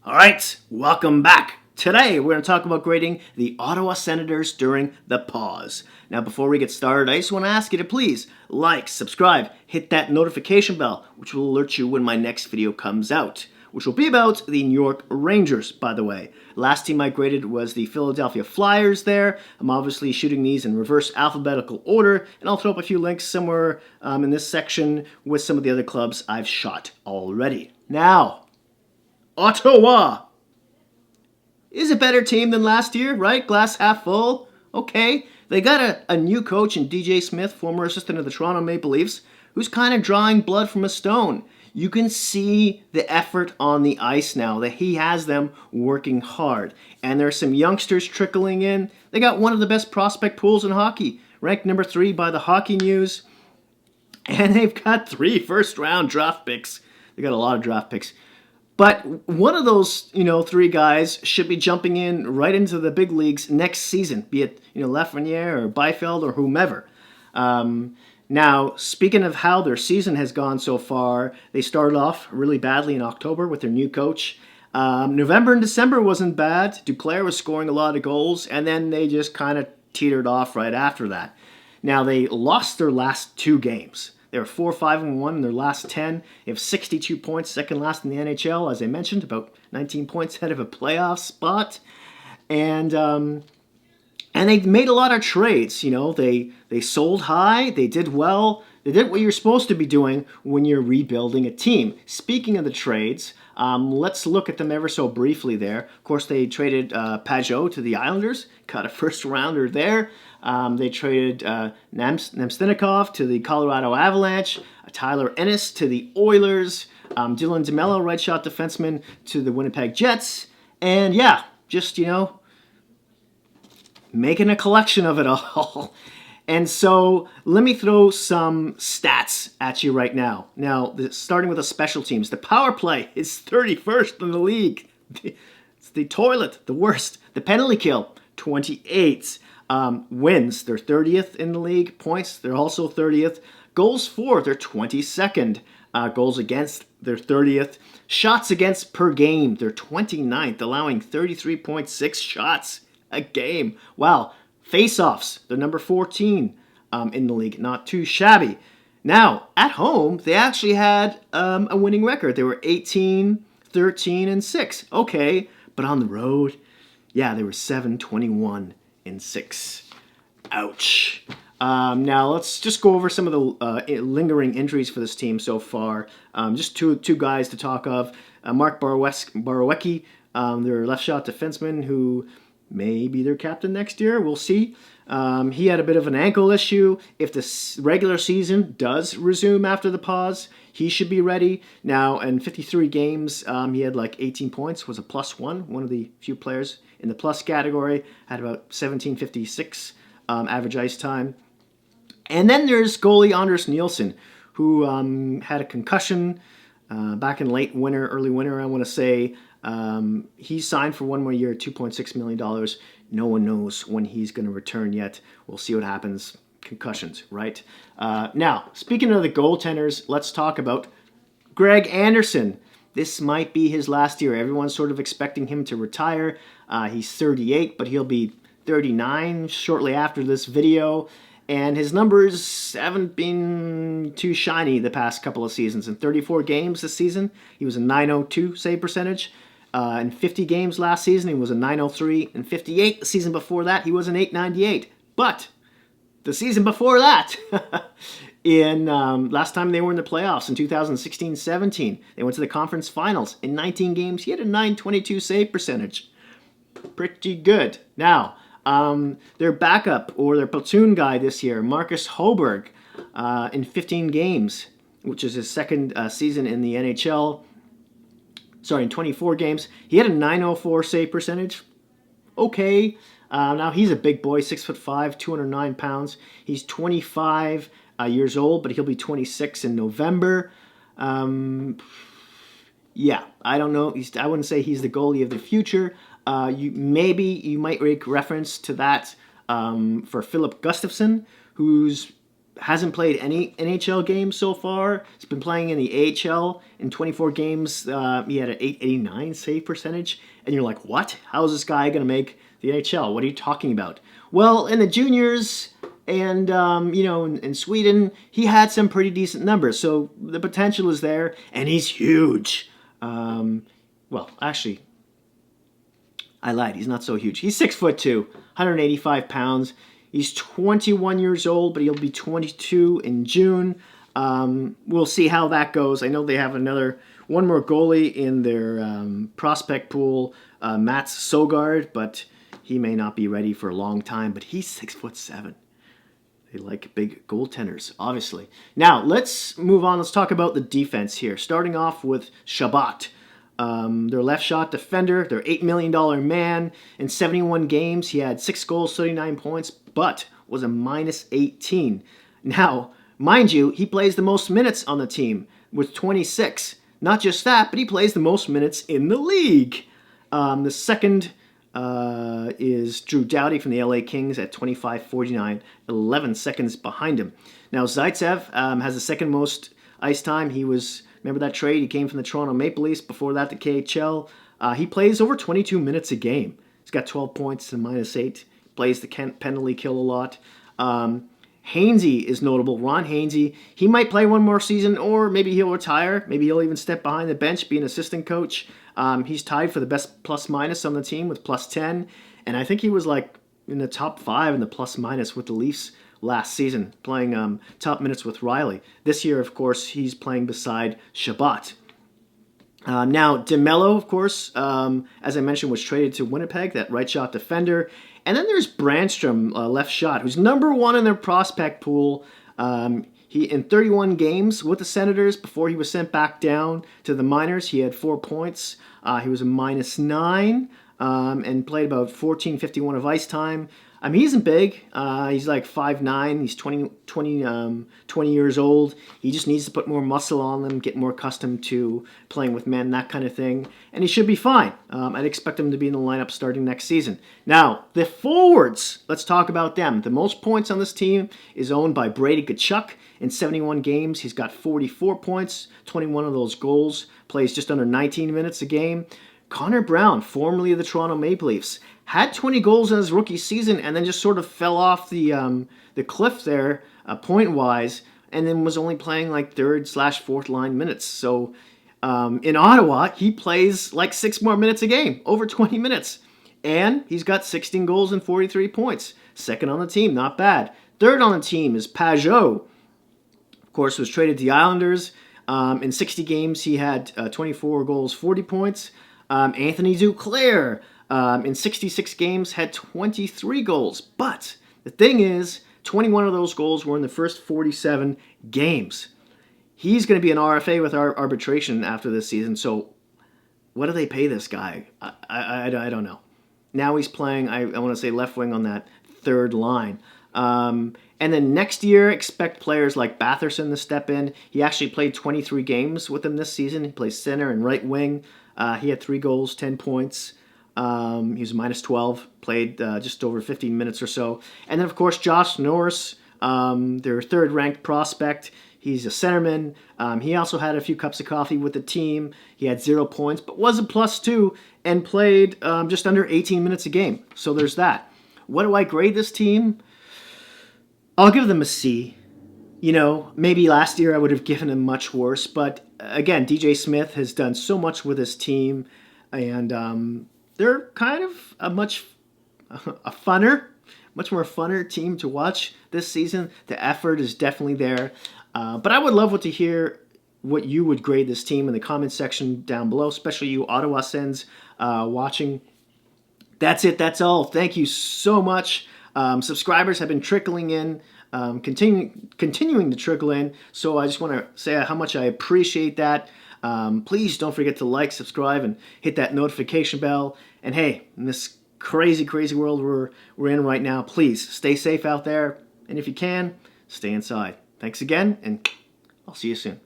All right, welcome back. Today we're going to talk about grading the Ottawa Senators during the pause. Now, before we get started, I just want to ask you to please like, subscribe, hit that notification bell, which will alert you when my next video comes out, which will be about the New York Rangers, by the way. Last team I graded was the Philadelphia Flyers there. I'm obviously shooting these in reverse alphabetical order, and I'll throw up a few links somewhere in this section with some of the other clubs I've shot already. Now, Ottawa is a better team than last year, right? Glass half full. Okay. They got a new coach in DJ Smith, former assistant of the Toronto Maple Leafs, who's kind of drawing blood from a stone. You can see the effort on the ice now, that he has them working hard. And there's some youngsters trickling in. They got one of the best prospect pools in hockey, ranked number 3 by the Hockey News. And they've got 3 first-round draft picks. They got a lot of draft picks. But one of those, 3 guys should be jumping in right into the big leagues next season, be it, Lafreniere or Byfield or whomever. Now, speaking of how their season has gone so far, they started off really badly in October with their new coach. November and December wasn't bad. Duclair was scoring a lot of goals, and then they just kind of teetered off right after that. Now, they lost their last 2 games. They were 4-5-1 in their last 10. They have 62 points, second last in the NHL, as I mentioned, about 19 points ahead of a playoff spot. And they made a lot of trades. They sold high, they did well. They did what you're supposed to be doing when you're rebuilding a team. Speaking of the trades, let's look at them ever so briefly there. Of course, they traded Pajot to the Islanders, got a first rounder there. They traded Namstnikov to the Colorado Avalanche, Tyler Ennis to the Oilers, Dylan DeMello, right shot defenseman, to the Winnipeg Jets. And yeah, just, making a collection of it all. And so let me throw some stats at you right now. Now, starting with the special teams. The power play is 31st in the league. It's the toilet, the worst. The penalty kill, 28. Wins, they're 30th in the league. Points, they're also 30th. Goals for, they're 22nd. Goals against, they're 30th. Shots against per game, they're 29th, allowing 33.6 shots a game. Wow. Face-offs, they're number 14 in the league. Not too shabby. Now, at home, they actually had a winning record. They were 18, 13, and 6. Okay, but on the road, yeah, they were 7-21 and 6. Ouch. Now, let's just go over some of the lingering injuries for this team so far. Just two guys to talk of. Mark Borowiecki, their left shot defenseman, who may be their captain next year. We'll see. He had a bit of an ankle issue. If the regular season does resume after the pause, he should be ready. Now, in 53 games, he had like 18 points, was a +1, one of the few players in the plus category, had about 1756 average ice time. And then there's goalie Anders Nielsen, who had a concussion back in late winter, early winter, I want to say. He signed for 1 more year, $2.6 million. No one knows when he's going to return yet. We'll see what happens. Concussions, right? Now, speaking of the goaltenders, let's talk about Greg Anderson. This might be his last year. Everyone's sort of expecting him to retire. He's 38, but he'll be 39 shortly after this video. And his numbers haven't been too shiny the past couple of seasons. In 34 games this season, he was a .902 save percentage. In 50 games last season, he was a .903. In 58, the season before that, he was an .898. But the season before that, last time they were in the playoffs in 2016-17, they went to the conference finals. In 19 games, he had a .922 save percentage. Pretty good. Now, their backup or their platoon guy this year, Marcus Hauberg, in 15 games, which is his second season in the NHL. Sorry, in 24 games, he had a .904 save percentage. Okay. Now he's a big boy, 6'5", 209 pounds. He's 25 years old, but he'll be 26 in November. Yeah, I don't know. I wouldn't say he's the goalie of the future. You might make reference to that for Phillip Gustafson, who's hasn't played any NHL games so far. He's been playing in the AHL. In 24 games, he had an 889 save percentage. And you're like, what? How is this guy going to make the NHL? What are you talking about? Well, in the juniors and, in Sweden, he had some pretty decent numbers. So the potential is there, and he's huge. Actually, I lied. He's not so huge. He's 6'2", 185 pounds. He's 21 years old, but he'll be 22 in June. We'll see how that goes. I know they have one more goalie in their prospect pool, Mats Sogard, but he may not be ready for a long time. But he's 6'7". They like big goaltenders, obviously. Now, let's move on. Let's talk about the defense here. Starting off with Chabot. Their left shot defender, their $8 million man. In 71 games, he had 6 goals, 39 points, but was a minus 18. Now, mind you, he plays the most minutes on the team with 26. Not just that, but he plays the most minutes in the league. The second is Drew Doughty from the LA Kings at 25.49, 11 seconds behind him. Now, Zaitsev has the second most ice time. Remember that trade? He came from the Toronto Maple Leafs. Before that, the KHL. He plays over 22 minutes a game. He's got 12 points and minus 8. Plays the penalty kill a lot. Haensi is notable. Ron Haensi. He might play one more season, or maybe he'll retire. Maybe he'll even step behind the bench, be an assistant coach. He's tied for the best plus-minus on the team with plus 10. And I think he was in the top 5 in the plus-minus with the Leafs last season, playing top minutes with Riley. This year, of course, he's playing beside Chabot. Now, DeMello, of course, as I mentioned, was traded to Winnipeg, that right shot defender. And then there's Brandstrom, left shot, who's number 1 in their prospect pool. He in 31 games with the Senators before he was sent back down to the minors. He had 4 points. He was a minus 9 and played about 14.51 of ice time. He isn't big. He's like 5'9". He's 20 years old. He just needs to put more muscle on them, get more accustomed to playing with men, that kind of thing. And he should be fine. I'd expect him to be in the lineup starting next season. Now, the forwards, let's talk about them. The most points on this team is owned by Brady Tkachuk. In 71 games, he's got 44 points, 21 of those goals, plays just under 19 minutes a game. Connor Brown, formerly of the Toronto Maple Leafs, had 20 goals in his rookie season and then just sort of fell off the cliff there point-wise, and then was only playing like 3rd/4th line minutes. So in Ottawa, he plays like 6 more minutes a game, over 20 minutes. And he's got 16 goals and 43 points. Second on the team, not bad. Third on the team is Pajot. Of course, was traded to the Islanders. In 60 games, he had 24 goals, 40 points. Anthony Duclair, in 66 games, had 23 goals. But the thing is, 21 of those goals were in the first 47 games. He's going to be an RFA with our arbitration after this season. So what do they pay this guy? I don't know. Now he's playing, I want to say, left wing on that third line. And then next year, expect players like Batherson to step in. He actually played 23 games with them this season. He plays center and right wing. He had 3 goals, 10 points. He was minus 12, played just over 15 minutes or so. And then, of course, Josh Norris, their third-ranked prospect. He's a centerman. He also had a few cups of coffee with the team. He had 0 points, but was a +2 and played just under 18 minutes a game. So there's that. What do I grade this team? I'll give them a C. Maybe last year I would have given him much worse, but again, DJ Smith has done so much with his team, and they're kind of a much more funner team to watch this season. The effort is definitely there, but I would love to hear what you would grade this team in the comment section down below, especially you Ottawa Sens watching. That's it. That's all. Thank you so much. Subscribers have been trickling in, continuing to trickle in. So I just want to say how much I appreciate that. Please don't forget to like, subscribe, and hit that notification bell. And hey, in this crazy, crazy world we're in right now, please stay safe out there. And if you can, stay inside. Thanks again, and I'll see you soon.